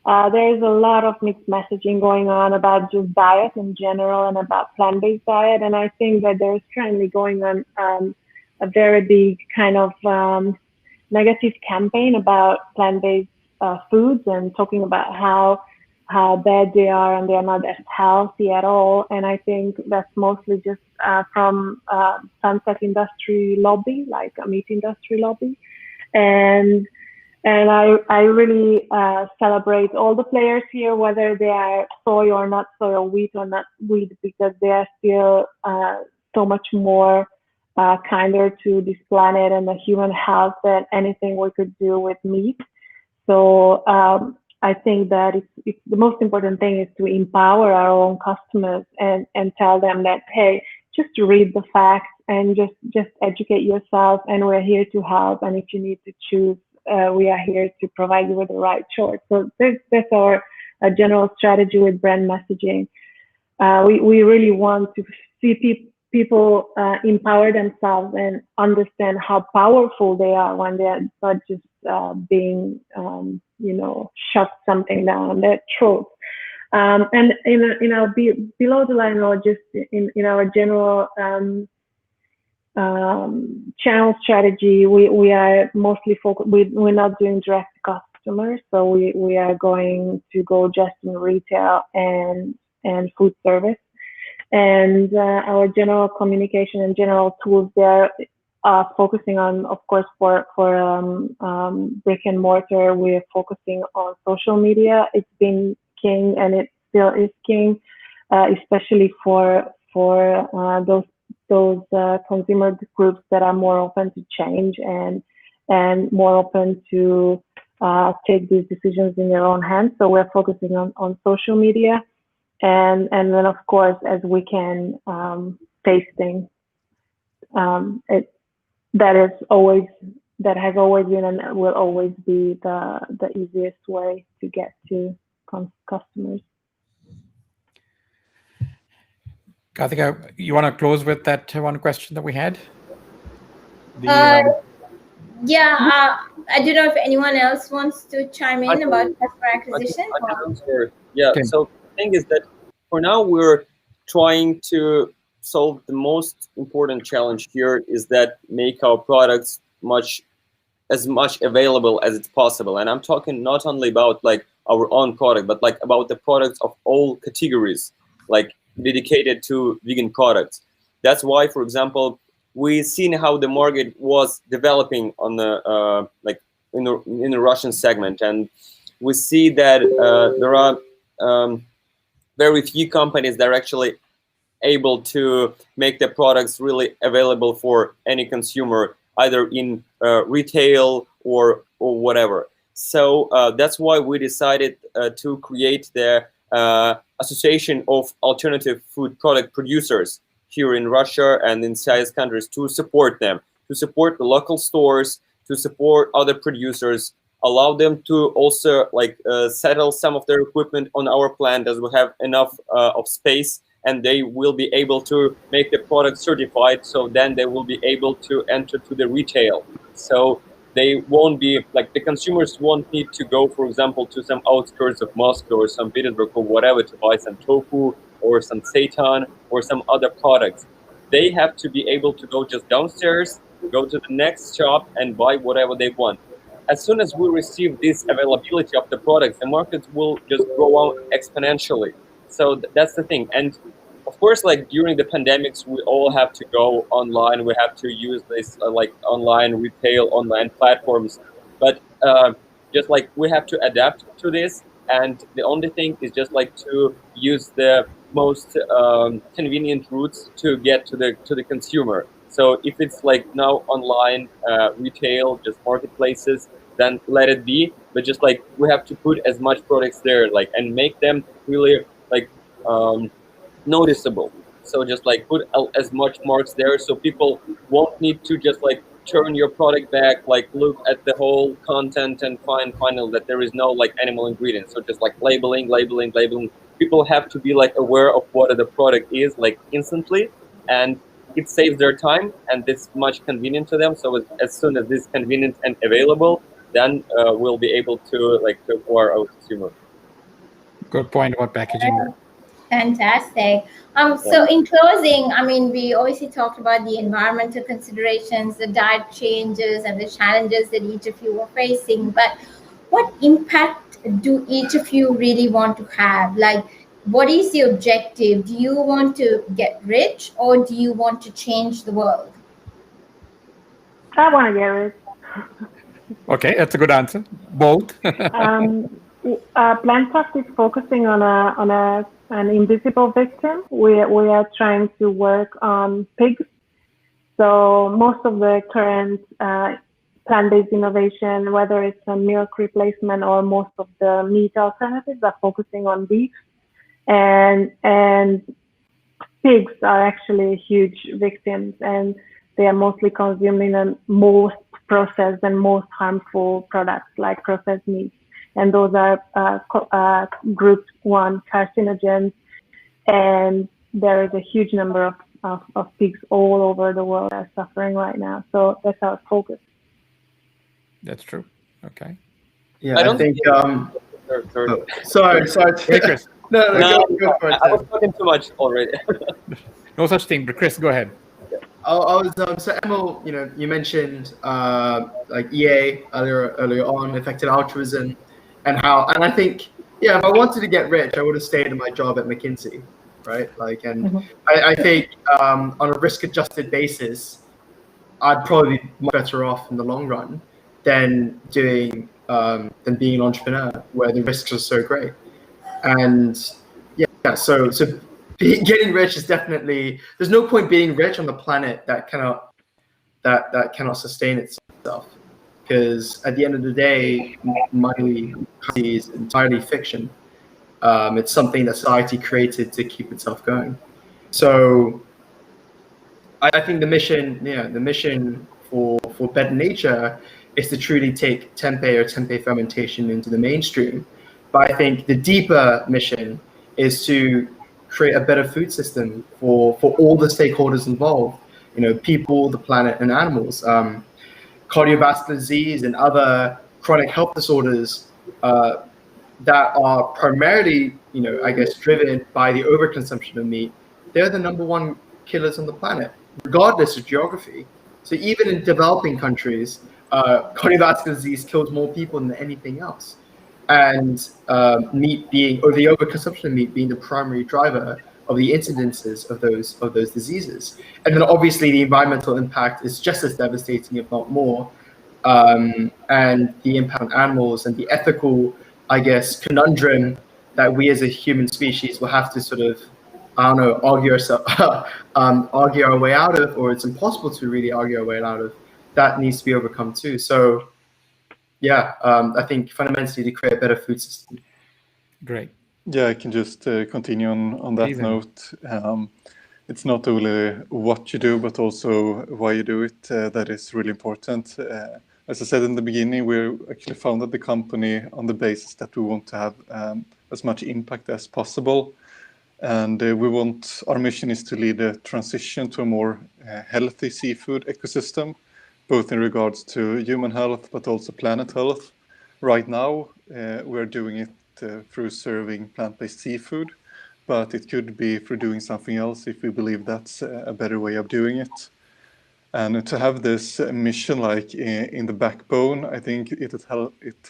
There is a lot of mixed messaging going on about just diet in general and about plant-based diet, and I think that there's currently going on a very big kind of negative campaign about plant-based foods and talking about how bad they are and they're not as healthy at all. And I think that's mostly just from sunset industry lobby, like a meat industry lobby. And I really celebrate all the players here, whether they are soy or not soy, or wheat or not wheat, because they are still so much more kinder to this planet and the human health than anything we could do with meat. So I think that it's the most important thing is to empower our own customers and tell them that, hey, just read the facts and just educate yourself, and we're here to help. And if you need to choose, we are here to provide you with the right choice. So that's our general strategy with brand messaging. We really want to see people empower themselves and understand how powerful they are when they are not just being, shoved something down their throat. And in our below the line, or just in our general channel strategy, we are mostly focused. We're not doing direct customers, so we are going to go just in retail and food service. And our general communication and general tools there are focusing on, of course, for brick and mortar, we're focusing on social media. It's been king, and it still is king, especially for those consumer groups that are more open to change and more open to take these decisions in their own hands. So we're focusing on social media, and then of course, as we can, tasting. That has always been and will always be the easiest way to get to customers. Karthika, you want to close with that one question that we had? I don't know if anyone else wants to chime in about customer acquisition. Yeah. Okay. So the thing is that for now we're trying to solve the most important challenge here, is that make our products as much available as it's possible. And I'm talking not only about like our own product, but like about the products of all categories, like dedicated to vegan products. That's why, for example, we've seen how the market was developing on the in the Russian segment, and we see that there are very few companies that are actually able to make their products really available for any consumer, either in retail or whatever. So that's why we decided to create the Association of Alternative Food Product Producers here in Russia and in CIS countries, to support them, to support the local stores, to support other producers allow them to also like settle some of their equipment on our plant, as we have enough of space, and they will be able to make the product certified. So then they will be able to enter to the retail. So they won't be like, the consumers won't need to go, for example, to some outskirts of Moscow or some Petersburg or whatever to buy some tofu or some seitan or some other products. They have to be able to go just downstairs, go to the next shop and buy whatever they want. As soon as we receive this availability of the products, the markets will just grow out exponentially. So that's the thing. And of course, like during the pandemics, we all have to go online. We have to use this like online retail, online platforms. But just like we have to adapt to this. And the only thing is just like to use the most convenient routes to get to the consumer. So if it's like now online retail, just marketplaces, then let it be. But just like we have to put as much products there, like, and make them really like noticeable. So just like put as much marks there, so people won't need to just like turn your product back, like look at the whole content and find finally that there is no like animal ingredients. So just like labeling. People have to be like aware of what the product is like instantly, and it saves their time and it's much convenient to them. So as soon as this convenient and available, then we'll be able to like to acquire our consumer. Good point about packaging. Fantastic. So in closing, I mean, we obviously talked about the environmental considerations, the diet changes, and the challenges that each of you are facing. But what impact do each of you really want to have? Like, what is the objective? Do you want to get rich, or do you want to change the world? I want to get rich. Okay, that's a good answer. Both. PlantCraft is focusing on an invisible victim. We are trying to work on pigs. So most of the current plant-based innovation, whether it's a milk replacement or most of the meat alternatives, are focusing on beef, and pigs are actually huge victims, and they are mostly consuming the most processed and most harmful products like processed meat. And those are group 1 carcinogens, and there is a huge number of pigs all over the world that are suffering right now. So that's our focus. That's true. Okay. Yeah, I think. Sorry. Hey, Chris. No, go for it. I was talking too much already. No such thing, but Chris, go ahead. I was so Emil, you mentioned like EA earlier on, effective altruism, and I think, yeah, if I wanted to get rich, I would have stayed in my job at McKinsey, right? Like, and I think on a risk-adjusted basis, I'd probably be much better off in the long run than being an entrepreneur where the risks are so great. And yeah, so getting rich is definitely, there's no point being rich on the planet that cannot sustain itself, because at the end of the day, money is entirely fiction. It's something that society created to keep itself going. So I think the mission for Better Nature is to truly take tempeh or tempeh fermentation into the mainstream. But I think the deeper mission is to create a better food system for all the stakeholders involved, people, the planet, and animals. Cardiovascular disease and other chronic health disorders that are primarily, I guess, driven by the overconsumption of meat, they're the number 1 killers on the planet, regardless of geography. So even in developing countries, cardiovascular disease kills more people than anything else. And meat or the overconsumption of meat being the primary driver of the incidences of those diseases. And then obviously the environmental impact is just as devastating, if not more. And the impact on animals and the ethical, I guess, conundrum that we as a human species will have to sort of, argue our way out of, or it's impossible to really argue our way out of, that needs to be overcome too. So yeah, I think fundamentally to create a better food system. Great. Yeah, I can just continue on that note. It's not only what you do, but also why you do it. That is really important. as I said in the beginning, we actually founded the company on the basis that we want to have as much impact as possible. And our mission is to lead a transition to a more healthy seafood ecosystem, both in regards to human health, but also planet health. Right now, we're doing it through serving plant-based seafood, but it could be through doing something else if we believe that's a better way of doing it. And to have this mission like in the backbone, I think it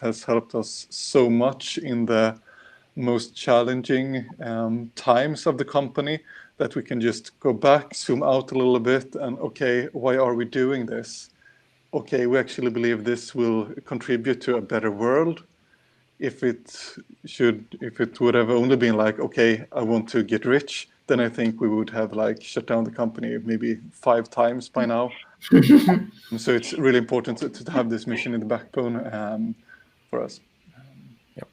has helped us so much in the most challenging times of the company, that we can just go back, zoom out a little bit, and okay, why are we doing this? Okay, we actually believe this will contribute to a better world. If it would have only been like, okay, I want to get rich, then I think we would have like shut down the company maybe 5 times by now. So it's really important to have this mission in the backbone for us. Yep.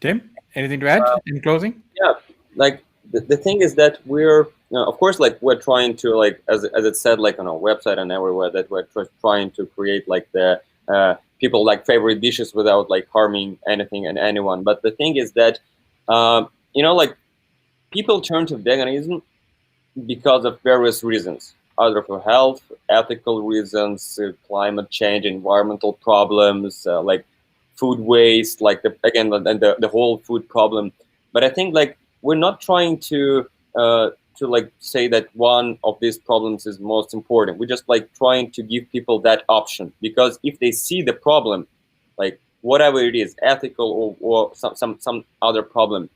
Tim, anything to add in closing? Yeah, like the thing is that we're, of course, like we're trying to, like, as it said, like on our website and everywhere, that we're trying to create like the people like favorite dishes without like harming anything and anyone. But the thing is that, like people turn to veganism because of various reasons, either for health, ethical reasons, climate change, environmental problems, like food waste, like the whole food problem. But I think like we're not trying to like say that one of these problems is most important. We're just like trying to give people that option, because if they see the problem, like whatever it is, ethical or some other problem,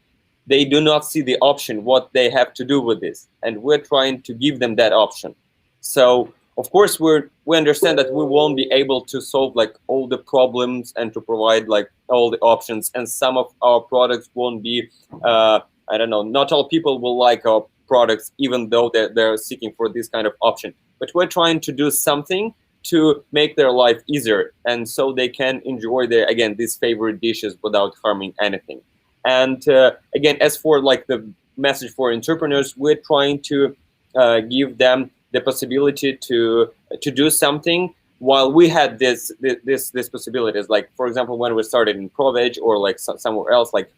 they do not see the option what they have to do with this, and we're trying to give them that option. So of course we understand that we won't be able to solve like all the problems and to provide like all the options, and some of our products won't be I don't know, not all people will like our products, even though they're seeking for this kind of option. But we're trying to do something to make their life easier, and so they can enjoy these favorite dishes without harming anything. And again, as for like the message for entrepreneurs, we're trying to give them the possibility to do something while we had this possibilities. Like for example, when we started in ProVeg or like somewhere else, like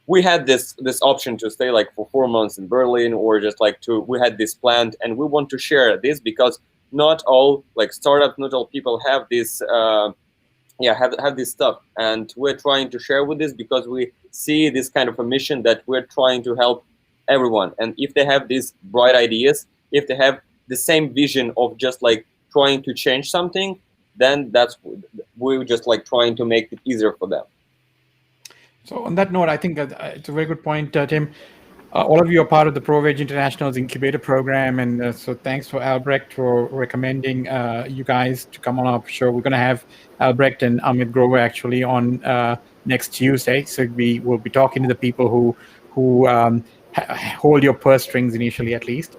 we had this option to stay like for 4 months in Berlin, or just like we had this planned, and we want to share this, because not all like startups, not all people have this have this stuff, and we're trying to share with this because we see this kind of a mission that we're trying to help everyone. And if they have these bright ideas, if they have the same vision of just like trying to change something, then we're just like trying to make it easier for them. So on that note, I think it's a very good point, Tim. All of you are part of the ProVeg International's incubator program, and so thanks for Albrecht for recommending you guys to come on our show. We're going to have Albrecht and Amit Grover actually on next Tuesday, so we will be talking to the people who hold your purse strings initially, at least.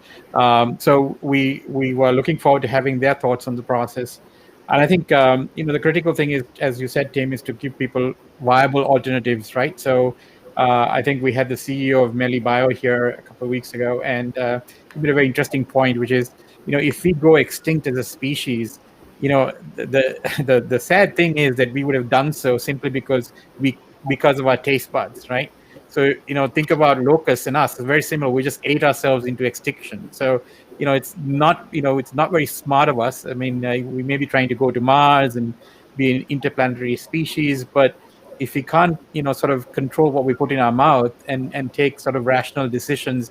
So we were looking forward to having their thoughts on the process. And I think the critical thing is, as you said, Tim, is to give people viable alternatives, right? So I think we had the CEO of Melly Bio here a couple of weeks ago, and he made a very interesting point, which is, if we go extinct as a species, the sad thing is that we would have done so simply because of our taste buds, right? So think about locusts and us. It's very similar. We just ate ourselves into extinction. So it's not very smart of us. I mean, we may be trying to go to Mars and be an interplanetary species, but if we can't sort of control what we put in our mouth and take sort of rational decisions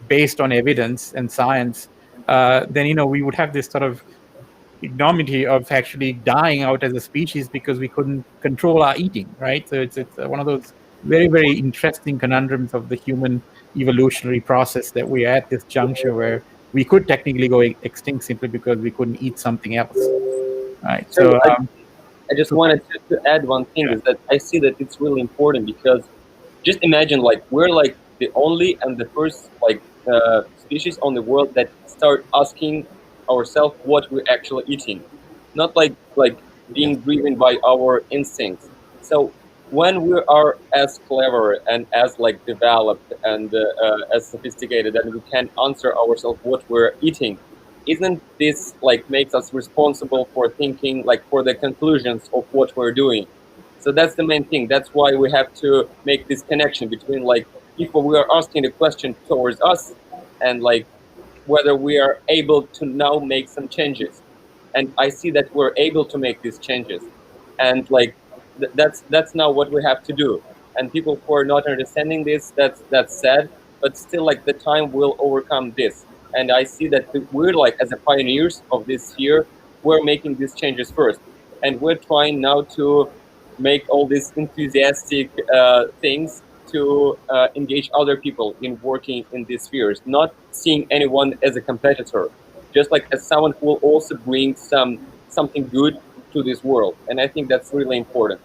based on evidence and science, then we would have this sort of ignominy of actually dying out as a species because we couldn't control our eating, right? So it's one of those very, very interesting conundrums of the human evolutionary process, that we're at this juncture where we could technically go extinct simply because we couldn't eat something else, right? So I just wanted to add one thing, is that I see that it's really important, because just imagine like we're like the only and the first like species on the world that start asking ourselves what we're actually eating, not like being driven by our instincts. So when we are as clever and as like developed and as sophisticated, and we can answer ourselves what we're eating, isn't this like makes us responsible for thinking like for the conclusions of what we're doing? So that's the main thing. That's why we have to make this connection between like people we are asking the question towards us, and like whether we are able to now make some changes. And I see that we're able to make these changes, and like that's now what we have to do. And people who are not understanding this, that's sad, but still like the time will overcome this. And I see that we're like as the pioneers of this sphere, we're making these changes first, and we're trying now to make all these enthusiastic things to engage other people in working in these spheres, not seeing anyone as a competitor, just like as someone who will also bring something good to this world. And I think that's really important.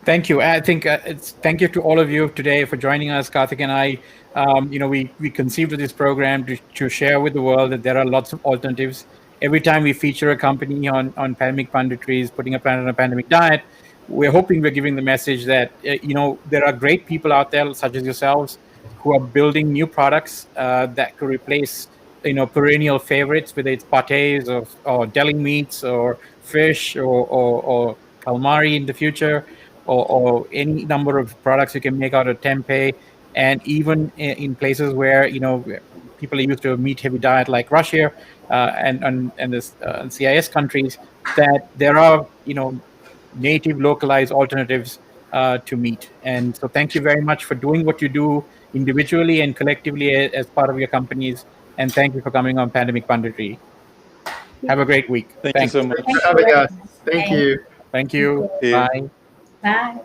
Thank you. I think thank you to all of you today for joining us, Karthik and I. We conceived of this program to share with the world that there are lots of alternatives. Every time we feature a company on Pandemic Punditries, putting a planet on a pandemic diet, we're hoping we're giving the message that there are great people out there, such as yourselves, who are building new products that could replace perennial favorites, whether it's pâtés or deli meats or fish or calamari in the future, or any number of products you can make out of tempeh. And even in places where people are used to a meat heavy diet like Russia and the CIS countries, that there are native localized alternatives to meat. And so thank you very much for doing what you do individually and collectively as part of your companies. And thank you for coming on Pandemic Punditry. Have a great week. Thank you Thanks. so much. Thanks for having us. Thank you. Thank you. you. Bye. Bye.